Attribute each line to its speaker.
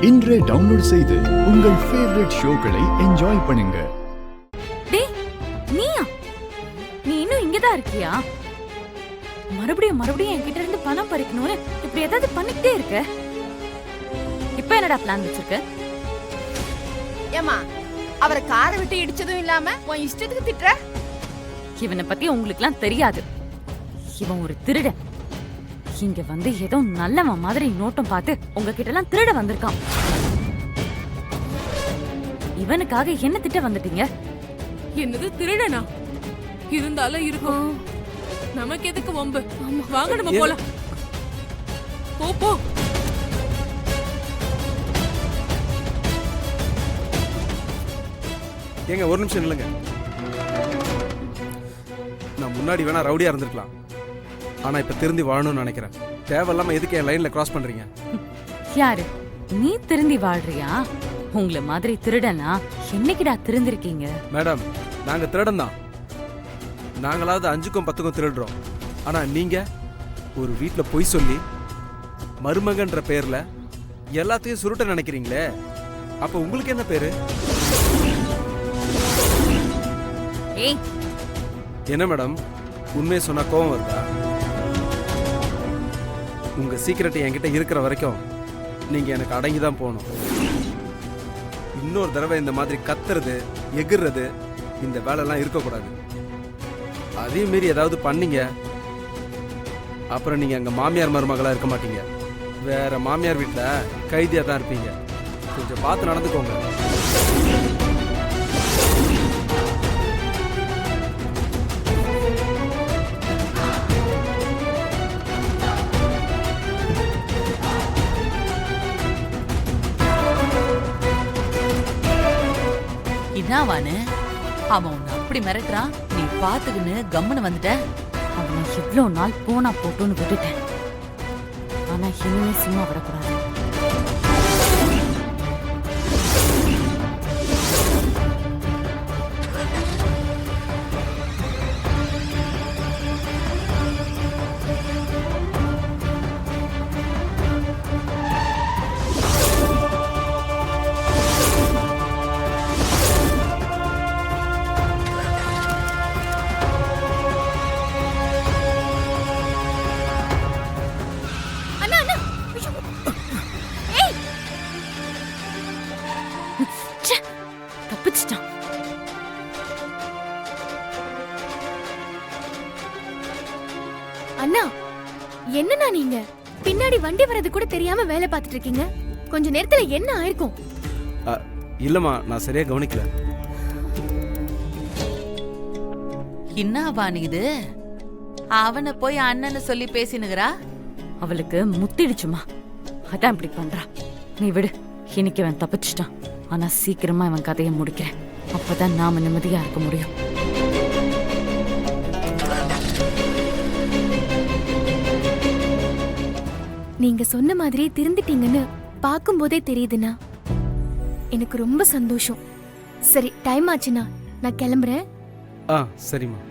Speaker 1: இன்றே டவுன்லோட் செய்து உங்கள் ஃபேவரட் ஷோக்களை என்ஜாய் பண்ணுங்க.
Speaker 2: டேய் நீயா? நீ இன்னும் இங்கதான் இருக்கியா? மறுபடியும் என்கிட்ட இருந்து பணம் பறிக்கணும்னு இப்படி ஏதாவது பண்ணிக்கிட்டே இருக்க. இப்ப என்னடா பிளான் வச்சிருக்க?
Speaker 3: ஏமா அவரை காரை விட்டு இடிச்சதும் இல்லாம உன் இஷ்டத்துக்கு திட்டுற?
Speaker 2: இவனை பத்தி உங்களுக்கு எல்லாம் தெரியாது. இவன் ஒரு திருடன். இங்க வந்து ஏதோ நல்லவன் மாதிரி நோட்டம் பார்த்து உங்ககிட்ட எல்லாம் திருட வந்திருக்கான். இவனுக்காக என்ன திட்ட வந்துட்டீங்க?
Speaker 4: என்னது திருடனா? இருந்தாலும் இருக்கும். நமக்கு எதுக்கு வம்பு? வாங்க நம்ம போலாம். போ போ.
Speaker 5: ஏங்க ஒரு நிமிஷம் இல்லைங்க. நான் முன்னாடி வேணா ரவுடியா இருந்திருக்கலாம், ஆனா இப்ப திருந்தி வாழணும்னு நினைக்கிறேன். தேவையில்லாம எதுக்கு என் லைன்ல கிராஸ் பண்றீங்க?
Speaker 2: யாரு நீ திருந்தி வாழ்றியா? உங்களை மாதிரி திருடனா என்னைக்குடா திருந்திருக்கீங்க?
Speaker 5: மேடம், நாங்க திருடன் தான். நாங்களாவது 5க்கும் 10க்கும் திருடுறோம். ஆனா நீங்க ஒரு வீட்டுல பொய் சொல்லி மருமகன்ற பேர்ல எல்லாத்தையும் சுருட்ட நினைக்கிறீங்களே, அப்ப உங்களுக்கு என்ன பேரு?
Speaker 2: ஏய்
Speaker 5: என்ன மேடம், உண்மையை சொன்னா கோவம் வருதா? உங்க சீக்கிரட் என்கிட்ட இருக்கிற வரைக்கும் நீங்க எனக்கு அடங்கிதான் போகணும். இன்னொரு தடவை இந்த மாதிரி கத்துறது எகிர்றது இந்த வேலைலாம் இருக்கக்கூடாது. அதே மீறி ஏதாவது பண்ணீங்க, அப்புறம் நீங்க அங்க மாமியார் மருமகளா இருக்க மாட்டீங்க, வேற மாமியார் வீட்டுல கைதியா தான் இருப்பீங்க. கொஞ்சம் பார்த்து நடந்துக்கோங்க.
Speaker 6: என்னவானு அவன் உன்னை அப்படி மிரட்டுறான், நீ பாத்துக்கின்னு கம்முன்னு வந்துட்ட.
Speaker 2: அவனை எவ்வளவு நாள் போனா போட்டோன்னு விட்டுட்டேன். ஆனா இனிமே சும்மா விடக்கூடாது. தப்பிச்சிட்டான்.
Speaker 7: அண்ணா, என்னண்ணா நீங்க பின்னாடி வண்டி வரது கூட தெரியாம வேலை பார்த்துட்டு இருக்கீங்க? கொஞ்ச நேரத்துல என்ன ஆயிருக்கும்?
Speaker 5: இல்லம்மா, நான் சரியா கவனிக்கல.
Speaker 6: என்னவானு இது? அவனை போய் அண்ணன்னு சொல்லி பேசினுகிறா.
Speaker 2: அவளுக்கு முத்திடுச்சுமா, அதான் இப்படி பண்றா. நீ விடு, இன்னைக்கு அவன் தப்பிச்சிட்டான். ஆனா சீக்கிரமா அவன் கதையை முடிக்கிறேன். அப்பதான் நாம நிம்மதியா இருக்க முடியும்.
Speaker 7: நீங்க சொன்ன மாதிரியே திருந்துட்டீங்கன்னு பார்க்கும் போதே தெரியுதுண்ணா. எனக்கு ரொம்ப சந்தோஷம். சரி, டைம் ஆச்சுண்ணா, நான் கிளம்புறேன்.
Speaker 5: சரிம்மா.